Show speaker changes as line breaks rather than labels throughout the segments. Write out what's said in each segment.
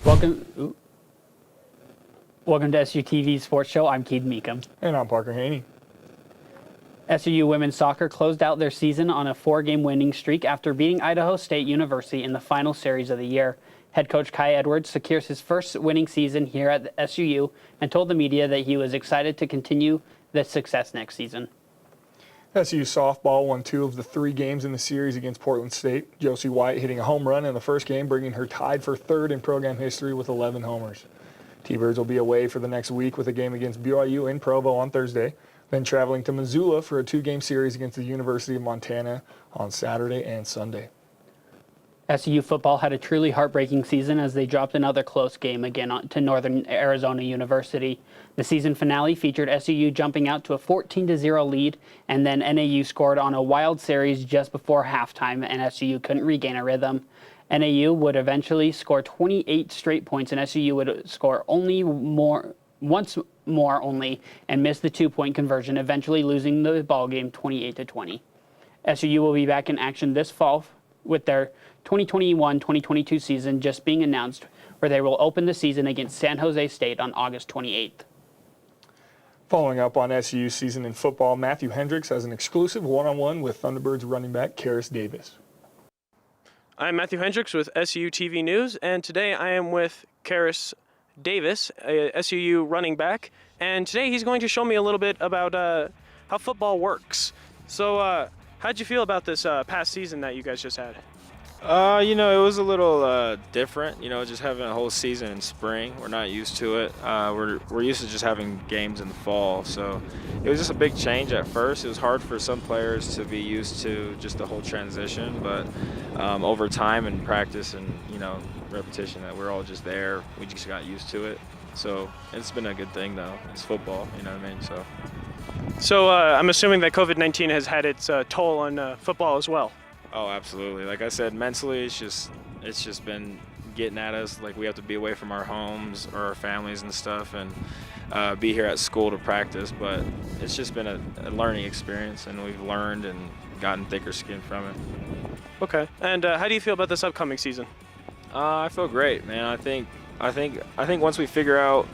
Welcome to SUTV Sports Show. I'm Keith Meekum.
And I'm Parker Haney.
SUU women's soccer closed out their season on a 4-game winning streak after beating Idaho State University in the final series of the year. Head coach Kai Edwards secures his first winning season here at the SUU and told the media that he was excited to continue the success next season.
SU softball won 2 of the 3 games in the series against Portland State. Josie White hitting a home run in the first game, bringing her tied for 3rd in program history with 11 homers. T-Birds will be away for the next week with a game against BYU in Provo on Thursday, then traveling to Missoula for a 2-game series against the University of Montana on Saturday and Sunday.
SUU football had a truly heartbreaking season as they dropped another close game again to Northern Arizona University. The season finale featured SUU jumping out to a 14-0 lead, and then NAU scored on a wild series just before halftime, and SUU couldn't regain a rhythm. NAU would eventually score 28 straight points, and SUU would score once more and miss the 2-point conversion, eventually losing the ballgame 28-20. SUU will be back in action this fall with their 2021-2022 season just being announced, where they will open the season against San Jose State on August 28th.
Following up on SUU's season in football, Matthew Hendricks has an exclusive one-on-one with Thunderbirds running back Karis Davis.
I'm Matthew Hendricks with SUTV News, and today I am with Karis Davis, a SUU running back, and today he's going to show me a little bit about how football works. So how'd you feel about this past season that you guys just had?
It was a little different, just having a whole season in spring. We're not used to it. We're used to just having games in the fall, so it was just a big change at first. It was hard for some players to be used to just the whole transition, but over time and practice and, repetition, that we're all just there, we just got used to it. So it's been a good thing, though. It's football, you know what I mean?
So I'm assuming that COVID-19 has had its toll on football as well.
Oh, absolutely. Like I said, mentally, it's just been getting at us. Like, we have to be away from our homes or our families and stuff, and be here at school to practice. But it's just been a learning experience, and we've learned and gotten thicker skin from it.
Okay. And how do you feel about this upcoming season?
I feel great, man. I think once we figure out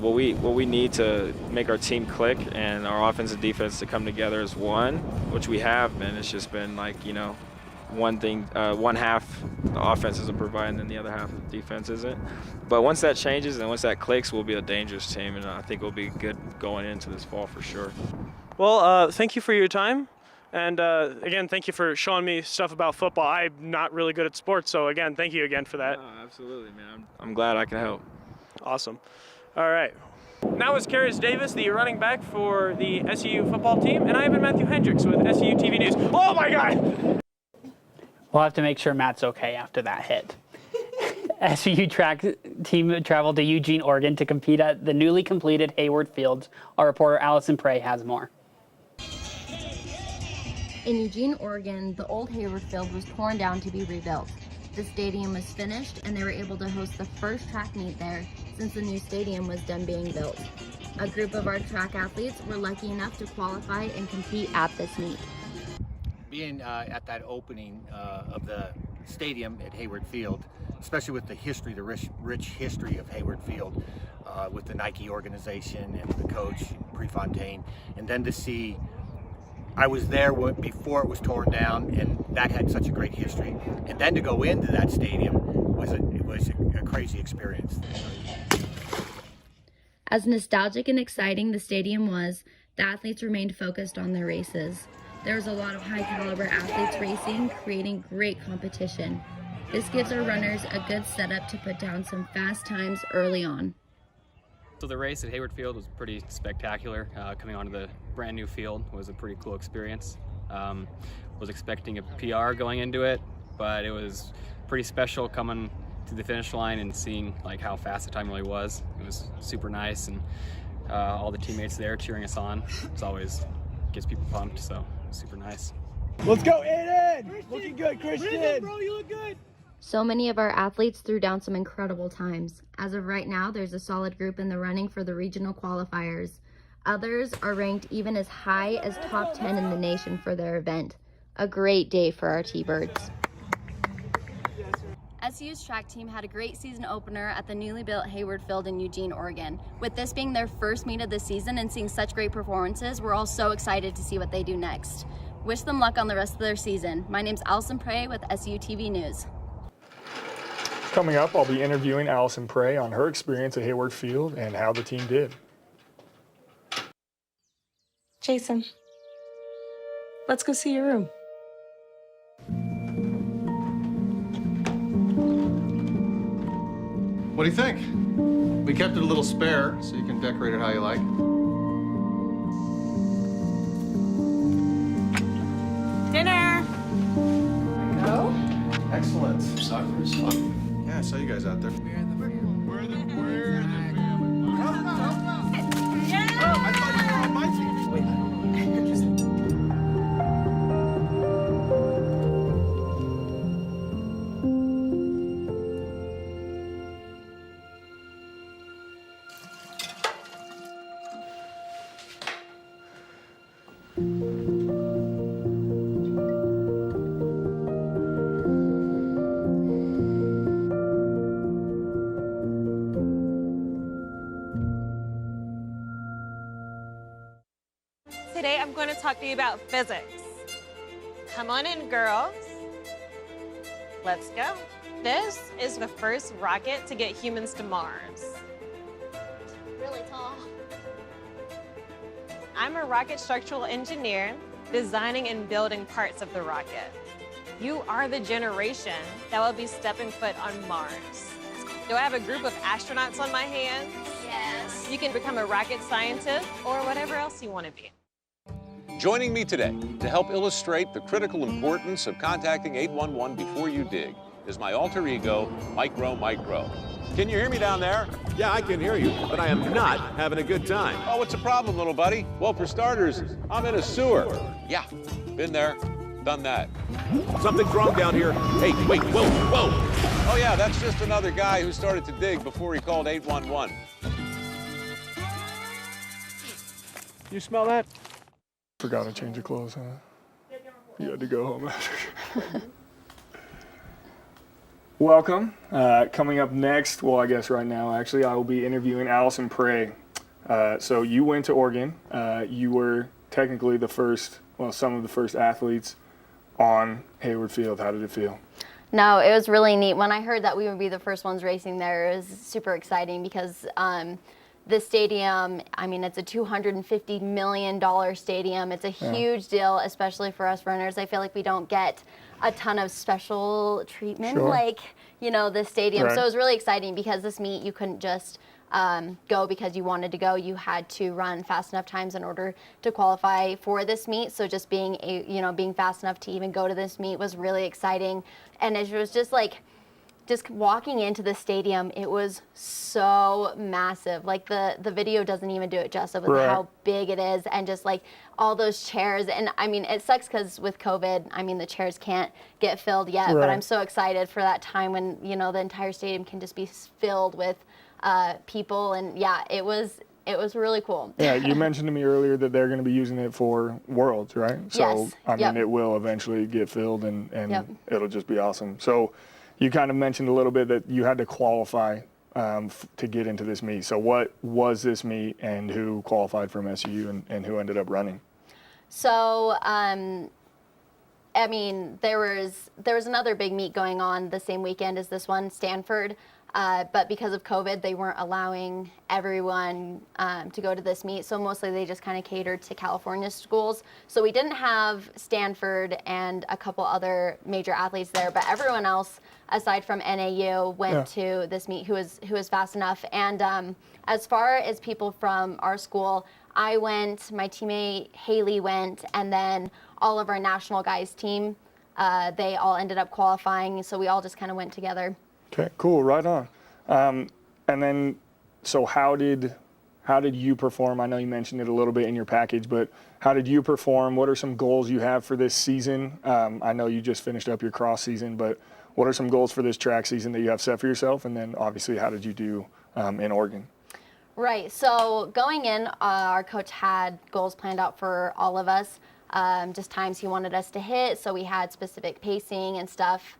what we need to make our team click and our offense and defense to come together as one, which we have been. It's just been like, one thing, one half the offense isn't providing and the other half the defense isn't. But once that changes and once that clicks, we'll be a dangerous team, and I think we'll be good going into this fall for sure.
Well, thank you for your time. And again, thank you for showing me stuff about football. I'm not really good at sports, so again, thank you again for that.
Oh, absolutely, man. I'm glad I can help.
Awesome. All right. Now is Karis Davis, the running back for the SUU football team, and I have been Matthew Hendricks with SUU TV News. Oh my God!
We'll have to make sure Matt's okay after that hit. SUU track team traveled to Eugene, Oregon to compete at the newly completed Hayward Fields. Our reporter Allison Prey has more.
In Eugene, Oregon, the old Hayward Field was torn down to be rebuilt. The stadium was finished, and they were able to host the first track meet there since the new stadium was done being built. A group of our track athletes were lucky enough to qualify and compete at this meet.
Being at that opening of the stadium at Hayward Field, especially with the history, the rich history of Hayward Field, with the Nike organization and the coach, Prefontaine, and then to see, I was there before it was torn down, and that had such a great history. And then to go into that stadium was a crazy experience.
As nostalgic and exciting the stadium was, the athletes remained focused on their races. There was a lot of high-caliber athletes racing, creating great competition. This gives our runners a good setup to put down some fast times early on.
So the race at Hayward Field was pretty spectacular. Coming onto the brand new field was a pretty cool experience. Was expecting a PR going into it, but it was pretty special coming to the finish line and seeing like how fast the time really was. It was super nice, and all the teammates there cheering us on. It's always gets people pumped, so it was super nice.
Let's go, Aiden! Looking good, Christian! Bro, you look good!
So many of our athletes threw down some incredible times. As of right now, there's a solid group in the running for the regional qualifiers. Others are ranked even as high as top 10 in the nation for their event. A great day for our T-Birds. SU's track team had a great season opener at the newly built Hayward Field in Eugene, Oregon. With this being their first meet of the season and seeing such great performances, we're all so excited to see what they do next. Wish them luck on the rest of their season. My name's Allison Prey with SUTV News.
Coming up, I'll be interviewing Allison Prey on her experience at Hayward Field and how the team did.
Jason, let's go see your room.
What do you think? We kept it a little spare, so you can decorate it how you like.
Dinner! Go?
Excellent. Soccer is fun. Yeah, I saw you guys out there.
Today I'm going to talk to you about physics. Come on in, girls. Let's go. This is the first rocket to get humans to Mars.
Really tall.
I'm a rocket structural engineer designing and building parts of the rocket. You are the generation that will be stepping foot on Mars. Do I have a group of astronauts on my hands?
Yes.
You can become a rocket scientist or whatever else you want to be.
Joining me today to help illustrate the critical importance of contacting 811 before you dig is my alter ego, Micro. Can you hear me down there?
Yeah, I can hear you, but I am not having a good time.
Oh, what's the problem, little buddy? Well, for starters, I'm in a sewer. Yeah, been there, done that.
Something's wrong down here. Hey, wait, whoa.
Oh yeah, that's just another guy who started to dig before he called 811.
You smell that?
Forgot to change your clothes, huh? You had to go home after. Welcome. Coming up next, well, I guess right now, actually, I will be interviewing Allison Prey. So you went to Oregon. You were technically some of the first athletes on Hayward Field. How did it feel?
No, it was really neat. When I heard that we would be the first ones racing there, it was super exciting because the stadium, I mean, it's a $250 million stadium. It's a huge deal, especially for us runners. I feel like we don't get a ton of special treatment like, the stadium.
Right.
So it was really exciting because this meet, you couldn't just go because you wanted to go. You had to run fast enough times in order to qualify for this meet. So just being fast enough to even go to this meet was really exciting. And it was just walking into the stadium, it was so massive. Like the video doesn't even do it justice with how big it is, and just like all those chairs. And I mean, it sucks because with COVID, I mean, the chairs can't get filled yet. But I'm so excited for that time when the entire stadium can just be filled with people. And yeah, it was really cool.
Yeah, you mentioned to me earlier that they're going to be using it for Worlds, right? So
Yes.
I mean, it will eventually get filled, and it'll just be awesome. So. You kind of mentioned a little bit that you had to qualify to get into this meet. So what was this meet, and who qualified from SU, and who ended up running?
So, I mean, there was another big meet going on the same weekend as this one, Stanford. But because of COVID, they weren't allowing everyone to go to this meet. So mostly they just kind of catered to California schools. So we didn't have Stanford and a couple other major athletes there, but everyone else, aside from NAU, went to this meet who was fast enough. And as far as people from our school, I went, my teammate Haley went, and then all of our national guys team, they all ended up qualifying. So we all just kind of went together.
Okay, cool, right on. And then, so how did you perform? I know you mentioned it a little bit in your package, but how did you perform? What are some goals you have for this season? I know you just finished up your cross season, but what are some goals for this track season that you have set for yourself? And then obviously, how did you do in Oregon?
Right, so going in, our coach had goals planned out for all of us, just times he wanted us to hit, so we had specific pacing and stuff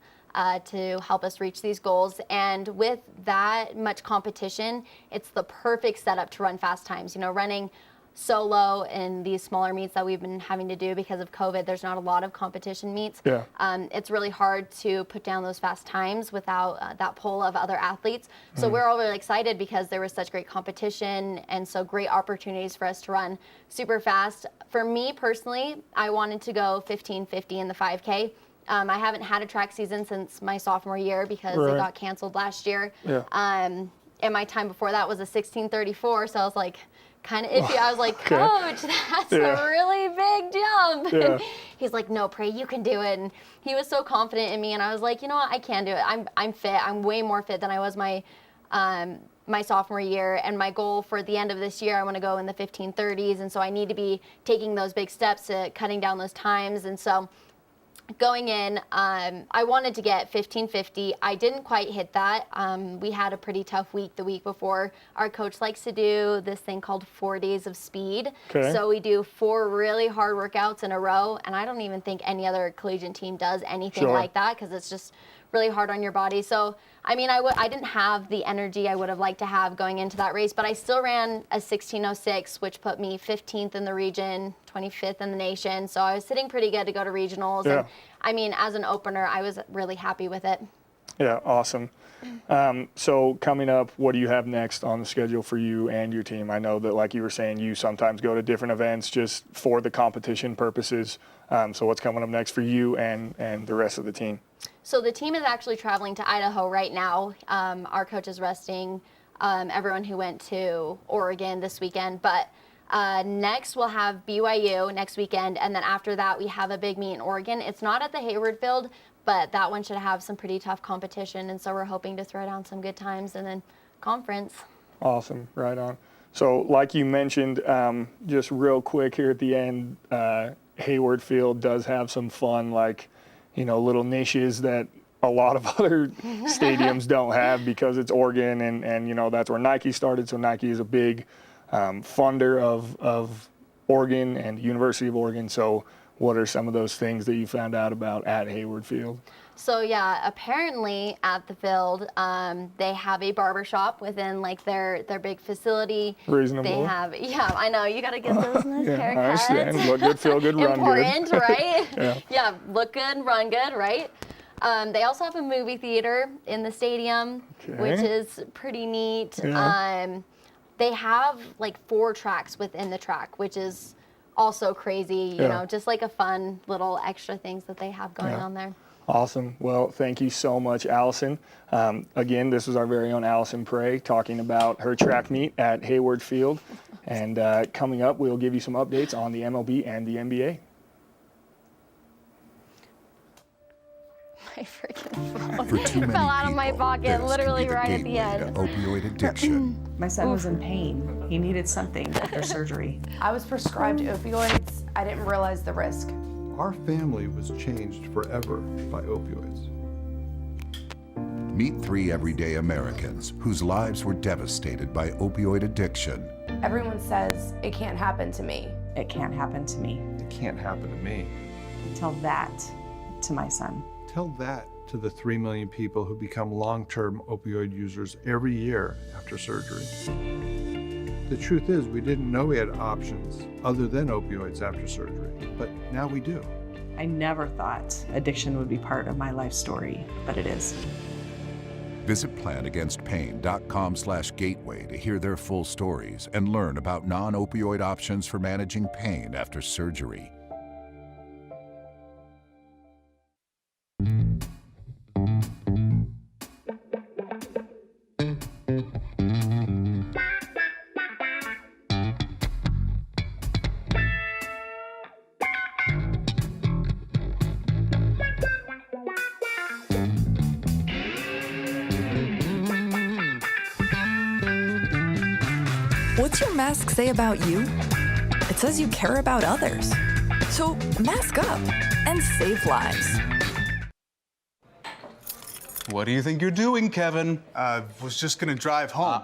to help us reach these goals. And with that much competition, it's the perfect setup to run fast times. You know, running solo in these smaller meets that we've been having to do because of COVID, there's not a lot of competition meets.
Yeah.
It's really hard to put down those fast times without that pull of other athletes. So we're all really excited because there was such great competition and so great opportunities for us to run super fast. For me personally, I wanted to go 15:50 in the 5K. I haven't had a track season since my sophomore year because it got canceled last year.
Yeah.
And my time before that was a 16:34, so I was like kind of iffy. I was like, Coach, that's a really big jump.
Yeah.
He's like, no, Pray, you can do it. And he was so confident in me, and I was like, you know what, I can do it. I'm fit. I'm way more fit than I was my sophomore year, and my goal for the end of this year, I want to go in the 15:30s, and so I need to be taking those big steps to cutting down those times. And so going in, I wanted to get 15:50. I didn't quite hit that. We had a pretty tough week the week before. Our coach likes to do this thing called 4 days of speed.
Okay.
So we do 4 really hard workouts in a row, and I don't even think any other collegiate team does anything like that because it's just really hard on your body. So, I mean, I didn't have the energy I would have liked to have going into that race, but I still ran a 16:06, which put me 15th in the region, 25th in the nation. So I was sitting pretty good to go to regionals.
Yeah.
And I mean, as an opener, I was really happy with it.
Yeah, awesome. So coming up, what do you have next on the schedule for you and your team? I know that, like you were saying, you sometimes go to different events just for the competition purposes. So what's coming up next for you and the rest of the team?
So the team is actually traveling to Idaho right now. Our coach is resting everyone who went to Oregon this weekend. But next we'll have BYU next weekend. And then after that, we have a big meet in Oregon. It's not at the Hayward Field, but that one should have some pretty tough competition. And so we're hoping to throw down some good times and then conference.
Awesome. Right on. So like you mentioned, just real quick here at the end, Hayward Field does have some fun, like, you know, little niches that a lot of other stadiums don't have because it's Oregon and you know, that's where Nike started. So Nike is a big funder of Oregon and University of Oregon. So what are some of those things that you found out about at Hayward Field?
So yeah, apparently at the field, they have a barber shop within like their big facility.
Reasonable.
They have, yeah, I know, you got to get those nice haircuts.
I understand. Look good, feel good, run
Important,
good.
right? Yeah, look good, run good, right? They also have a movie theater in the stadium, which is pretty neat.
Yeah.
They have like 4 tracks within the track, which is also crazy, you know, just like a fun little extra things that they have going on there.
Awesome. Well, thank you so much, Allison. Again, this was our very own Allison Prey talking about her track meet at Hayward Field. And coming up, we'll give you some updates on the MLB and the NBA.
My freaking phone
For too many
fell out of my
people,
pocket,
this
literally
could be the
right at the
gateway
end.
to opioid addiction.
My son was in pain. He needed something after surgery.
I was prescribed opioids. I didn't realize the risk.
Our family was changed forever by opioids.
Meet 3 everyday Americans whose lives were devastated by opioid addiction.
Everyone says it can't happen to me.
It can't happen to me.
It can't happen to me.
Tell that to my son.
Tell that to the 3 million people who become long-term opioid users every year after surgery. The truth is, we didn't know we had options other than opioids after surgery, but now we do.
I never thought addiction would be part of my life story, but it is.
Visit planagainstpain.com/gateway to hear their full stories and learn about non-opioid options for managing pain after surgery.
What's your mask say about you? It says you care about others. So mask up and save lives.
What do you think you're doing, Kevin?
Was just gonna drive home.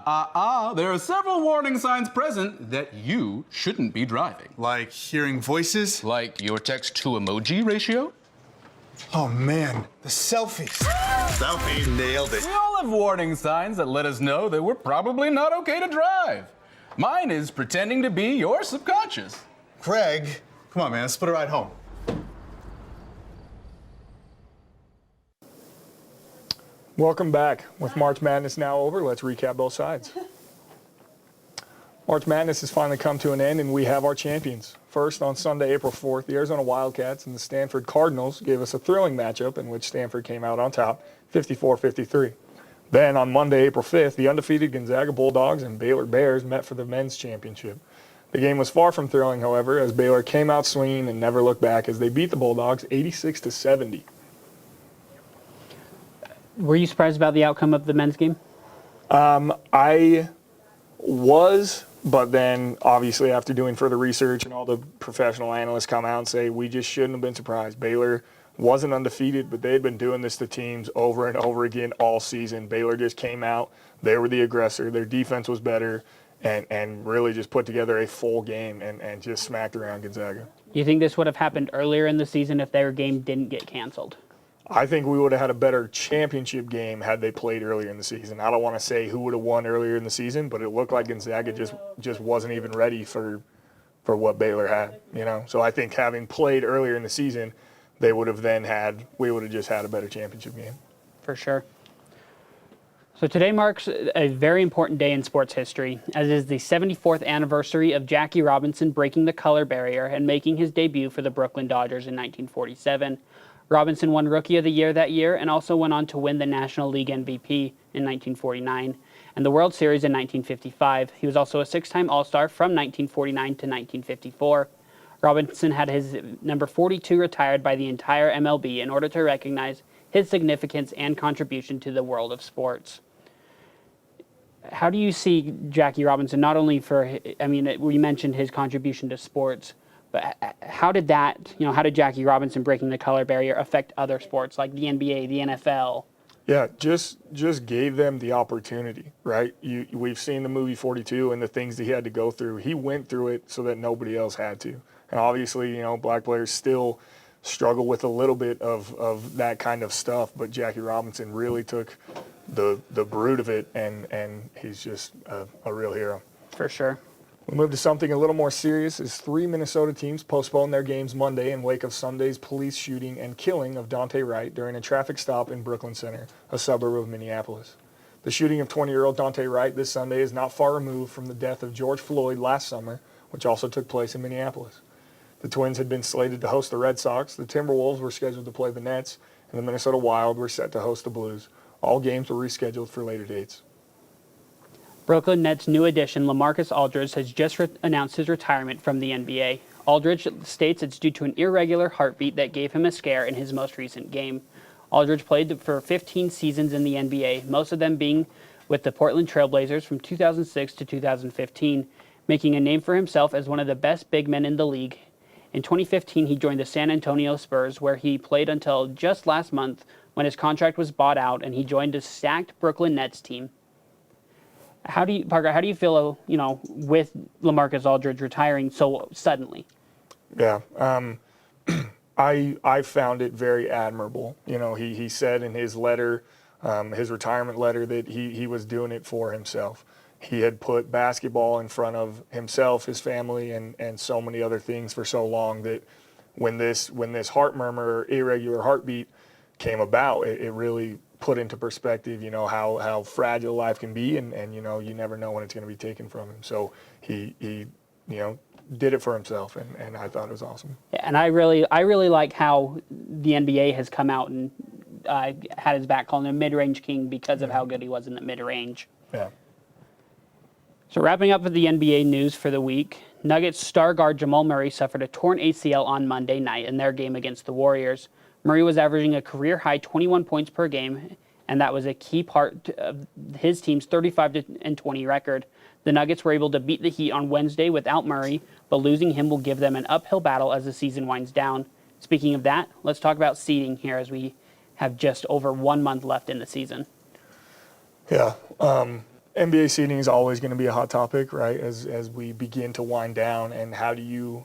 There are several warning signs present that you shouldn't be driving.
Like hearing voices?
Like your text-to-emoji ratio?
Oh man, the selfies. Selfies, nailed it.
We all have warning signs that let us know that we're probably not okay to drive. Mine is pretending to be your subconscious.
Craig, come on, man, let's put a ride home.
Welcome back. With March Madness now over, let's recap both sides. March Madness has finally come to an end, and we have our champions. First, on Sunday, April 4th, the Arizona Wildcats and the Stanford Cardinals gave us a thrilling matchup in which Stanford came out on top, 54-53. Then, on Monday, April 5th, the undefeated Gonzaga Bulldogs and Baylor Bears met for the men's championship. The game was far from thrilling, however, as Baylor came out swinging and never looked back as they beat the Bulldogs 86-70.
Were you surprised about the outcome of the men's game?
I was, but then obviously after doing further research and all the professional analysts come out and say we just shouldn't have been surprised. Baylor wasn't undefeated, but they had been doing this to teams over and over again all season. Baylor just came out. They were the aggressor. Their defense was better and really just put together a full game and just smacked around Gonzaga.
You think this would have happened earlier in the season if their game didn't get canceled?
I think we would have had a better championship game had they played earlier in the season. I don't want to say who would have won earlier in the season, but it looked like Gonzaga just wasn't even ready for what Baylor had, you know. So I think having played earlier in the season, we would have just had a better championship game.
For sure. So today marks a very important day in sports history, as it is the 74th anniversary of Jackie Robinson breaking the color barrier and making his debut for the Brooklyn Dodgers in 1947. Robinson won Rookie of the Year that year and also went on to win the National League MVP in 1949 and the World Series in 1955. He was also a six-time All-Star from 1949 to 1954. Robinson had his number 42 retired by the entire MLB in order to recognize his significance and contribution to the world of sports. How do you see Jackie Robinson, not only we mentioned his contribution to sports, but how did Jackie Robinson breaking the color barrier affect other sports like the NBA, the NFL?
Yeah, just gave them the opportunity, right? We've seen the movie 42 and the things that he had to go through. He went through it so that nobody else had to. And obviously, black players still struggle with a little bit of that kind of stuff, but Jackie Robinson really took the brood of it, and he's just a real hero.
For sure.
We move to something a little more serious as 3 Minnesota teams postponed their games Monday in wake of Sunday's police shooting and killing of Daunte Wright during a traffic stop in Brooklyn Center, a suburb of Minneapolis. The shooting of 20-year-old Daunte Wright this Sunday is not far removed from the death of George Floyd last summer, which also took place in Minneapolis. The Twins had been slated to host the Red Sox, the Timberwolves were scheduled to play the Nets, and the Minnesota Wild were set to host the Blues. All games were rescheduled for later dates.
Brooklyn Nets new addition LaMarcus Aldridge has just announced his retirement from the NBA. Aldridge states it's due to an irregular heartbeat that gave him a scare in his most recent game. Aldridge played for 15 seasons in the NBA, most of them being with the Portland Trail Blazers from 2006 to 2015, making a name for himself as one of the best big men in the league. In 2015, he joined the San Antonio Spurs, where he played until just last month when his contract was bought out and he joined a stacked Brooklyn Nets team. Parker, how do you feel, with LaMarcus Aldridge retiring so suddenly?
Yeah, I found it very admirable. He said in his letter, his retirement letter, that he was doing it for himself. He had put basketball in front of himself, his family, and so many other things for so long that when this heart murmur, irregular heartbeat came about, it really put into perspective, how fragile life can be, and you never know when it's going to be taken from him. So he did it for himself, and I thought it was awesome.
Yeah, and I really like how the NBA has come out and had his back, calling him mid-range king because of how good he was in the mid-range.
Yeah.
So wrapping up with the NBA news for the week, Nuggets star guard Jamal Murray suffered a torn ACL on Monday night in their game against the Warriors. Murray was averaging a career-high 21 points per game, and that was a key part of his team's 35-20 record. The Nuggets were able to beat the Heat on Wednesday without Murray, but losing him will give them an uphill battle as the season winds down. Speaking of that, let's talk about seeding here as we have just over 1 month left in the season.
Yeah, NBA seeding is always going to be a hot topic, right? As we begin to wind down, and how do you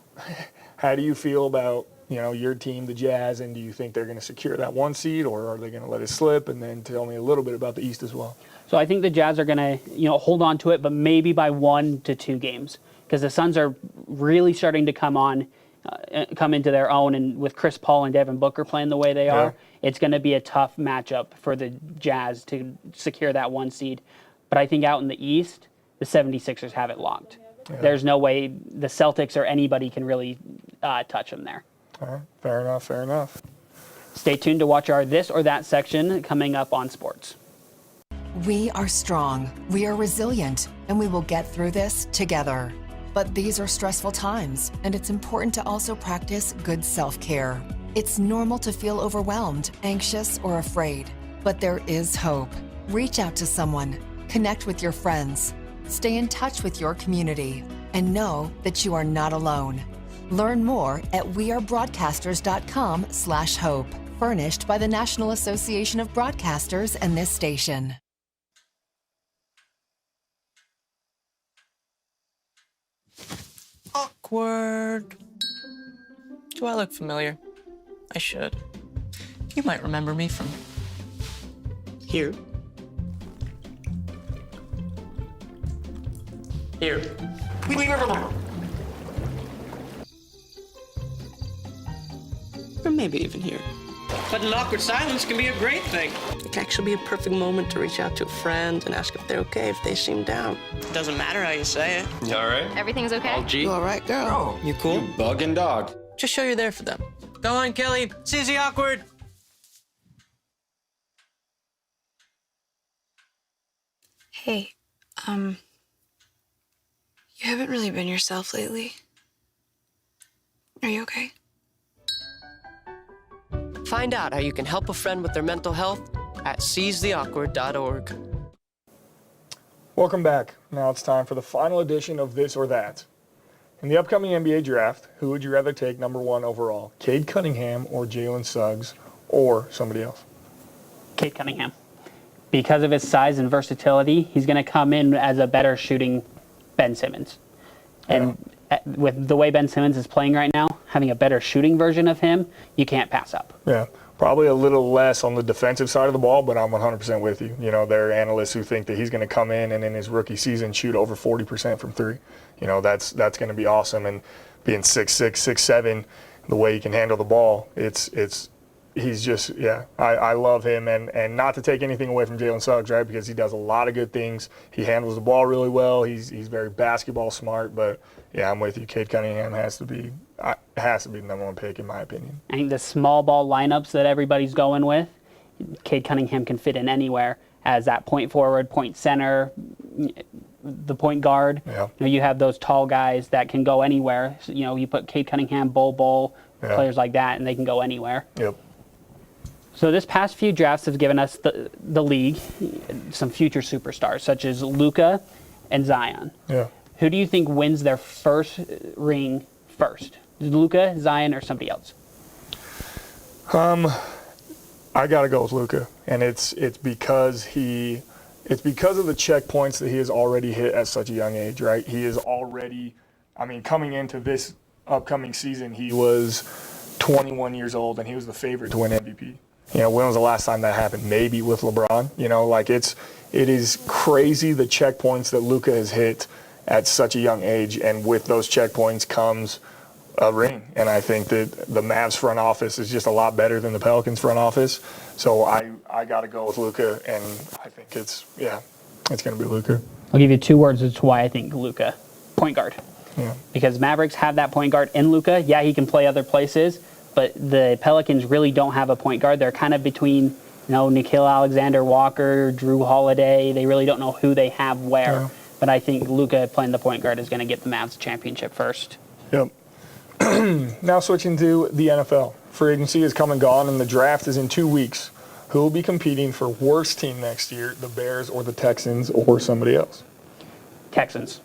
feel about your team, the Jazz, and do you think they're going to secure that 1 seed, or are they going to let it slip? And then tell me a little bit about the East as well.
So I think the Jazz are going to, hold on to it, but maybe by 1 to 2 games, because the Suns are really starting to come into their own, and with Chris Paul and Devin Booker playing the way they are, it's going to be a tough matchup for the Jazz to secure that 1 seed. But I think out in the East, the 76ers have it locked. Yeah. There's no way the Celtics or anybody can really touch them there.
All right, fair enough.
Stay tuned to watch our This or That section coming up on sports.
We are strong, we are resilient, and we will get through this together. But these are stressful times, and it's important to also practice good self-care. It's normal to feel overwhelmed, anxious, or afraid, but there is hope. Reach out to someone, connect with your friends, stay in touch with your community, and know that you are not alone. Learn more at wearebroadcasters.com/hope, furnished by the National Association of Broadcasters and this station.
Awkward. Do I look familiar? I should. You might remember me from here. Here. Or maybe even here.
But an awkward silence can be a great thing.
It can actually be a perfect moment to reach out to a friend and ask if they're okay if they seem down.
It doesn't matter how you say it.
You all right?
Everything's okay?
All G? You all right, girl? You cool? You bugging dog. Just show you're there for them.
Go on, Kelly. Seize the awkward.
Hey, you haven't really been yourself lately. Are you okay?
Find out how you can help a friend with their mental health at seizetheawkward.org.
Welcome back. Now it's time for the final edition of This or That. In the upcoming NBA draft, who would you rather take number 1 overall? Cade Cunningham or Jalen Suggs or somebody else?
Cade Cunningham. Because of his size and versatility, he's going to come in as a better shooting Ben Simmons. And with the way Ben Simmons is playing right now, having a better shooting version of him, you can't pass up.
Yeah, probably a little less on the defensive side of the ball, but I'm 100% with you. There are analysts who think that he's going to come in and in his rookie season shoot over 40% from 3. That's going to be awesome. And being 6'6", 6'7", the way he can handle the ball, he's just, I love him. And not to take anything away from Jalen Suggs, right, because he does a lot of good things. He handles the ball really well. He's very basketball smart. But, yeah, I'm with you. Cade Cunningham has to be the number 1 pick, in my opinion.
I think the small ball lineups that everybody's going with, Cade Cunningham can fit in anywhere as that point forward, point center, the point guard.
Yeah.
You have those tall guys that can go anywhere. So, you put Cade Cunningham, Bol, players like that, and they can go anywhere.
Yep.
So this past few drafts have given us the league some future superstars, such as Luka and Zion.
Yeah.
Who do you think wins their first ring first? Luka, Zion, or somebody else?
I got to go with Luka, and it's because of the checkpoints that he has already hit at such a young age, right? He is already, coming into this upcoming season, he was 21 years old, and he was the favorite to win MVP. When was the last time that happened? Maybe with LeBron. It is crazy the checkpoints that Luka has hit at such a young age, and with those checkpoints comes a ring. And I think that the Mavs front office is just a lot better than the Pelicans front office. So I got to go with Luka, and I think it's going to be Luka.
I'll give you 2 words as to why I think Luka. Point guard.
Yeah.
Because Mavericks have that point guard in Luka. Yeah, he can play other places, but the Pelicans really don't have a point guard. They're kind of between, Nickeil Alexander-Walker, Drew Holiday. They really don't know who they have where.
Yeah.
But I think Luka playing the point guard is going to get the Mavs championship first.
Yep. Now switching to the NFL. Free agency is come and gone, and the draft is in 2 weeks. Who will be competing for worst team next year, the Bears or the Texans or somebody else?
Texans.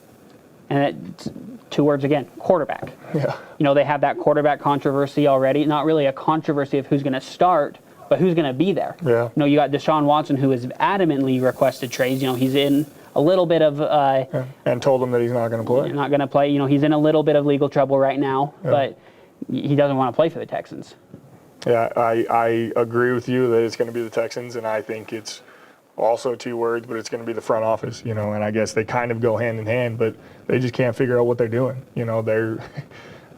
And 2 words again, quarterback.
Yeah.
They have that quarterback controversy already. Not really a controversy of who's going to start, but who's going to be there.
Yeah.
You got Deshaun Watson, who has adamantly requested trades. He's in a little bit of
and told him that he's not going to play.
Not going to play. He's in a little bit of legal trouble right now.
Yeah.
But he doesn't want to play for the Texans.
Yeah, I agree with you that it's going to be the Texans, and I think it's also 2 words, but it's going to be the front office, and I guess they kind of go hand in hand, but they just can't figure out what they're doing. They're,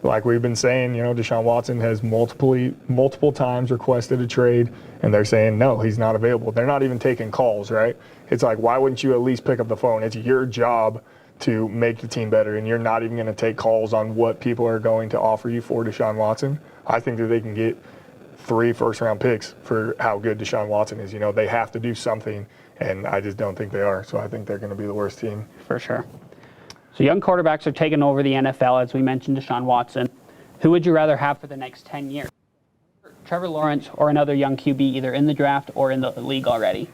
like we've been saying, Deshaun Watson has multiple times requested a trade, and they're saying, no, he's not available. They're not even taking calls, right? It's like, why wouldn't you at least pick up the phone? It's your job to make the team better, and you're not even going to take calls on what people are going to offer you for Deshaun Watson. I think that they can get 3 first-round picks for how good Deshaun Watson is. They have to do something, and I just don't think they are. So I think they're going to be the worst team.
For sure. So young quarterbacks are taking over the NFL, as we mentioned, Deshaun Watson. Who would you rather have for the next 10 years? Trevor Lawrence or another young QB, either in the draft or in the league already?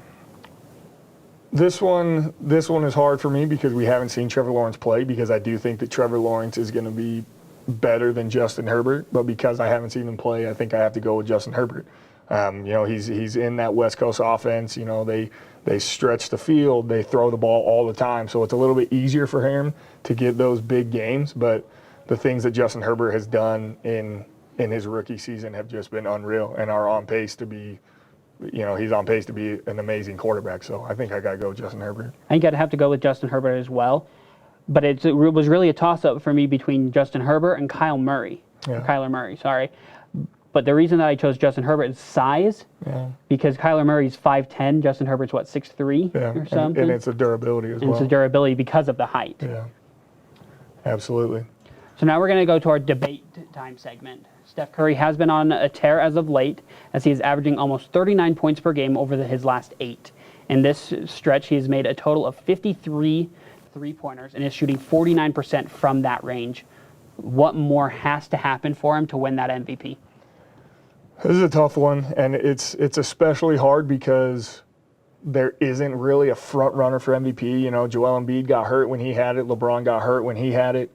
This one is hard for me because we haven't seen Trevor Lawrence play, because I do think that Trevor Lawrence is going to be better than Justin Herbert, but because I haven't seen him play, I think I have to go with Justin Herbert. He's in that West Coast offense. They stretch the field, they throw the ball all the time, so it's a little bit easier for him to get those big games. But the things that Justin Herbert has done in his rookie season have just been unreal and are on pace to be, he's on pace to be an amazing quarterback. So I think I got to go with Justin Herbert.
I think I'd have to go with Justin Herbert as well. But it was really a toss-up for me between Justin Herbert and Kyler Murray. Sorry. But the reason that I chose Justin Herbert is size, because Kyler Murray's 5'10", Justin Herbert's, 6'3", or something?
And it's a durability as well.
And it's a durability because of the height.
Yeah, absolutely.
So now we're going to go to our debate time segment. Steph Curry has been on a tear as of late, as he is averaging almost 39 points per game over his last 8. In this stretch, he has made a total of 53 three-pointers and is shooting 49% from that range. What more has to happen for him to win that MVP?
This is a tough one, and it's especially hard because there isn't really a front runner for MVP. Joel Embiid got hurt when he had it. LeBron got hurt when he had it.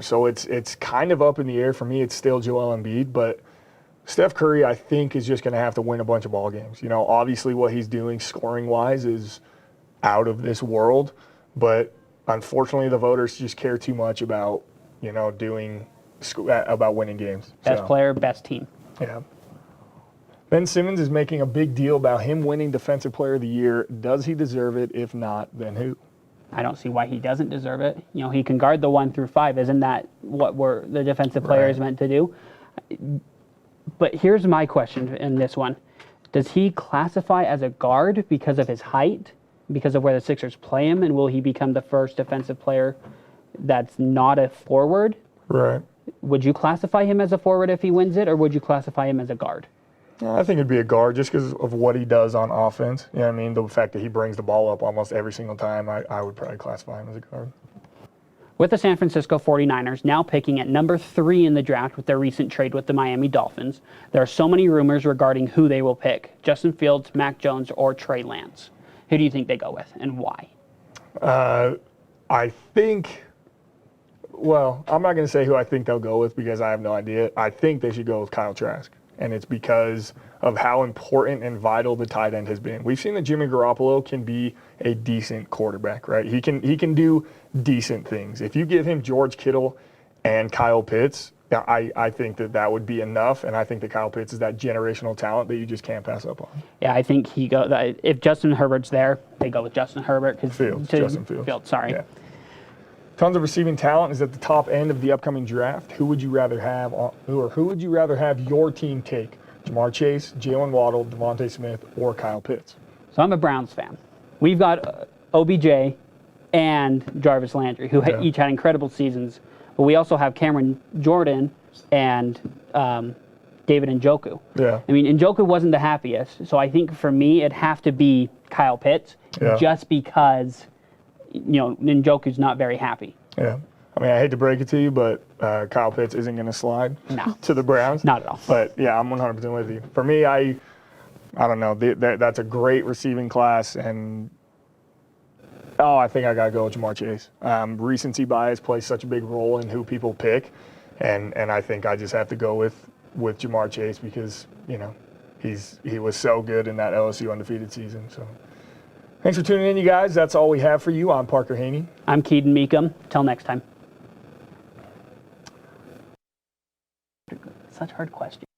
So it's kind of up in the air. For me, it's still Joel Embiid, but Steph Curry, I think, is just going to have to win a bunch of ball games. Obviously what he's doing scoring-wise is out of this world, but unfortunately, the voters just care too much about, about winning games.
Best player, best team.
Yeah. Ben Simmons is making a big deal about him winning Defensive Player of the Year. Does he deserve it? If not, then who?
I don't see why he doesn't deserve it. He can guard the 1 through 5. Isn't that what the defensive player is meant to do? But here's my question in this one. Does he classify as a guard because of his height? Because of where the Sixers play him, and will he become the first defensive player that's not a forward?
Right.
Would you classify him as a forward if he wins it, or would you classify him as a guard?
I think it'd be a guard just because of what he does on offense. The fact that he brings the ball up almost every single time, I would probably classify him as a guard.
With the San Francisco 49ers now picking at number 3 in the draft with their recent trade with the Miami Dolphins, there are so many rumors regarding who they will pick: Justin Fields, Mac Jones, or Trey Lance. Who do you think they go with, and why?
I think, well, I'm not going to say who I think they'll go with because I have no idea. I think they should go with Kyle Trask, and it's because of how important and vital the tight end has been. We've seen that Jimmy Garoppolo can be a decent quarterback, right? He can do decent things. If you give him George Kittle and Kyle Pitts, I think that would be enough, and I think that Kyle Pitts is that generational talent that you just can't pass up on.
Yeah, I think if Justin Herbert's there, they go with Justin Herbert.
Justin Fields.
Sorry.
Yeah. Tons of receiving talent is at the top end of the upcoming draft. Who would you rather have your team take? Jamar Chase, Jalen Waddle, Devontae Smith, or Kyle Pitts?
So I'm a Browns fan. We've got OBJ and Jarvis Landry, who each had incredible seasons. But we also have Cameron Jordan and David Njoku.
Yeah.
I mean, Njoku wasn't the happiest. So I think for me, it'd have to be Kyle Pitts just because, Njoku's not very happy.
Yeah. I mean, I hate to break it to you, but Kyle Pitts isn't going to slide to the Browns.
Not at all.
But, yeah, I'm 100% with you. For me, I don't know. That's a great receiving class, and I think I got to go with Jamar Chase. Recency bias plays such a big role in who people pick, and I think I just have to go with Jamar Chase because, he was so good in that LSU undefeated season. So thanks for tuning in, you guys. That's all we have for you. I'm Parker Haney.
I'm Keaton Meekum. Till next time. such hard questions.